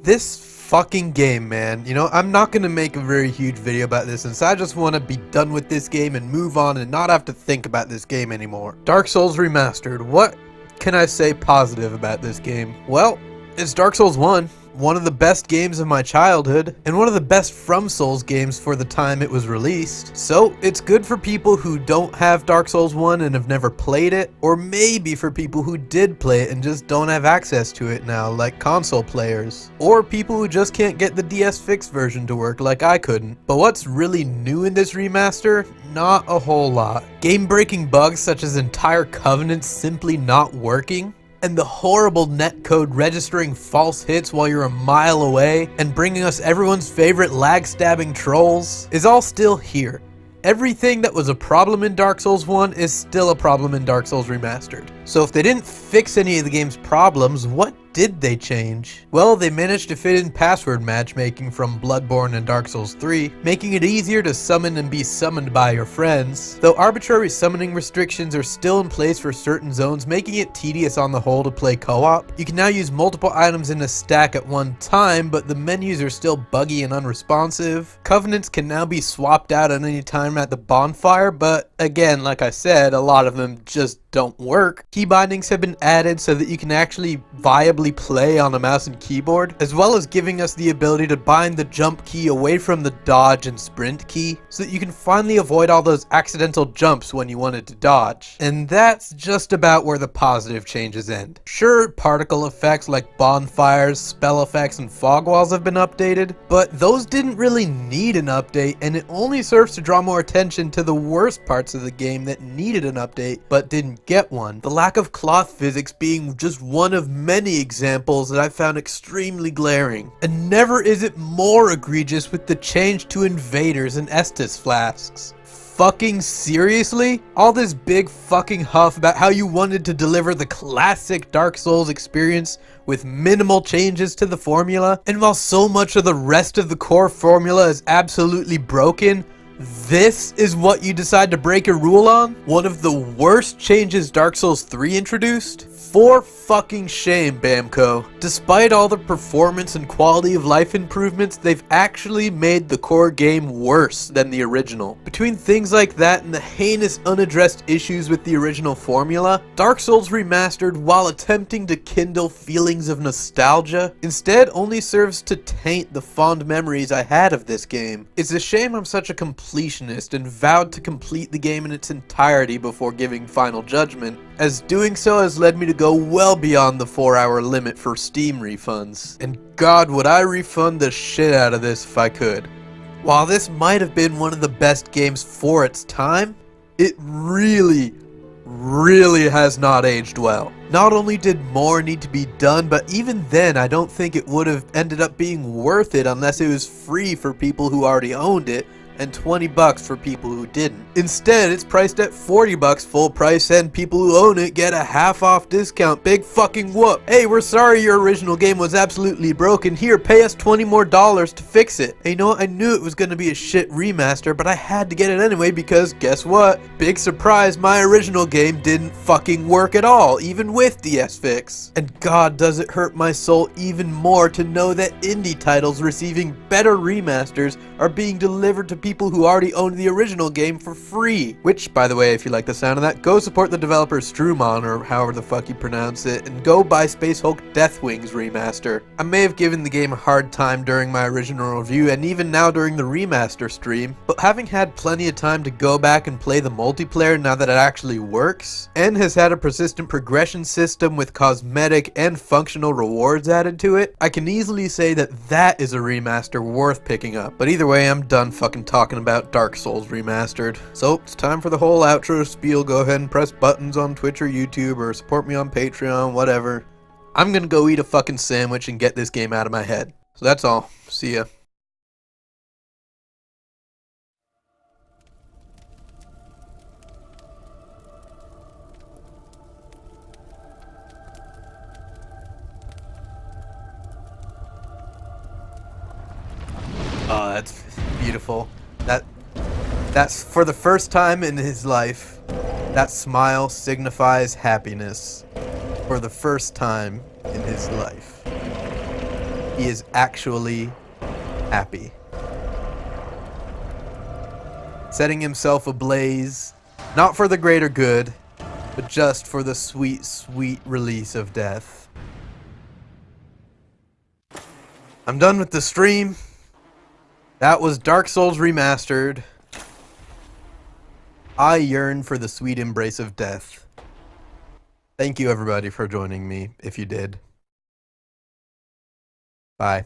This fucking game, man. You know, I'm not gonna make a very huge video about this since I just want to be done with this game and move on and not have to think about this game anymore. Dark Souls Remastered. What can I say positive about this game? Well, it's Dark Souls 1. One of the best games of my childhood, and one of the best From Souls games for the time it was released. So it's good for people who don't have Dark Souls 1 and have never played it, or maybe for people who did play it and just don't have access to it now, like console players, or people who just can't get the DS fixed version to work like I couldn't. But what's really new in this remaster? Not a whole lot. Game-breaking bugs such as entire covenants simply not working, and the horrible netcode registering false hits while you're a mile away and bringing us everyone's favorite lag-stabbing trolls is all still here. Everything that was a problem in Dark Souls 1 is still a problem in Dark Souls Remastered. So if they didn't fix any of the game's problems, what did they change? Well, they managed to fit in password matchmaking from Bloodborne and Dark Souls 3, making it easier to summon and be summoned by your friends. Though arbitrary summoning restrictions are still in place for certain zones, making it tedious on the whole to play co-op. You can now use multiple items in a stack at one time, but the menus are still buggy and unresponsive. Covenants can now be swapped out at any time at the bonfire, but again, like I said, a lot of them just don't work. Key bindings have been added so that you can actually viably play on a mouse and keyboard, as well as giving us the ability to bind the jump key away from the dodge and sprint key, so that you can finally avoid all those accidental jumps when you wanted to dodge. And that's just about where the positive changes end. Sure, particle effects like bonfires, spell effects, and fog walls have been updated, but those didn't really need an update, and it only serves to draw more attention to the worst parts of the game that needed an update but didn't get one. The lack of cloth physics being just one of many examples that I found extremely glaring. And never is it more egregious with the change to invaders and Estus flasks. Fucking seriously? All this big fucking huff about how you wanted to deliver the classic Dark Souls experience with minimal changes to the formula, and while so much of the rest of the core formula is absolutely broken, this is what you decide to break a rule on? One of the worst changes Dark Souls 3 introduced? For fucking shame, Bamco. Despite all the performance and quality of life improvements, they've actually made the core game worse than the original. Between things like that and the heinous unaddressed issues with the original formula, Dark Souls Remastered, while attempting to kindle feelings of nostalgia, instead only serves to taint the fond memories I had of this game. It's a shame I'm such a completionist and vowed to complete the game in its entirety before giving final judgment, as doing so has led me to go well beyond the 4-hour limit for Steam refunds. And God, would I refund the shit out of this if I could. While this might have been one of the best games for its time, it really has not aged well. Not only did more need to be done, but even then I don't think it would have ended up being worth it unless it was free for people who already owned it, and $20 for people who didn't. Instead, it's priced at $40 full price, and people who own it get a half-off discount. Big fucking whoop. Hey, we're sorry your original game was absolutely broken. Here, pay us $20 more to fix it. And you know what? I knew it was gonna be a shit remaster, but I had to get it anyway because guess what? Big surprise, my original game didn't fucking work at all, even with DS Fix. And God, does it hurt my soul even more to know that indie titles receiving better remasters are being delivered to people who already owned the original game for free. Which, by the way, if you like the sound of that, go support the developer Strumon, or however the fuck you pronounce it, and go buy Space Hulk Deathwing's remaster. I may have given the game a hard time during my original review, and even now during the remaster stream, but having had plenty of time to go back and play the multiplayer now that it actually works, and has had a persistent progression system with cosmetic and functional rewards added to it, I can easily say that that is a remaster worth picking up. But either way, I'm done fucking talking about Dark Souls Remastered. So it's time for the whole outro spiel. Go ahead and press buttons on Twitch or YouTube, or support me on Patreon, whatever. I'm gonna go eat a fucking sandwich and get this game out of my head. So that's all. See ya. Oh, that's beautiful. That's for the first time in his life. That smile signifies happiness. For the first time in his life. he is actually happy. Setting himself ablaze, not for the greater good, but just for the sweet, sweet release of death. I'm done with the stream. That was Dark Souls Remastered. I yearn for the sweet embrace of death. Thank you everybody for joining me, if you did. Bye.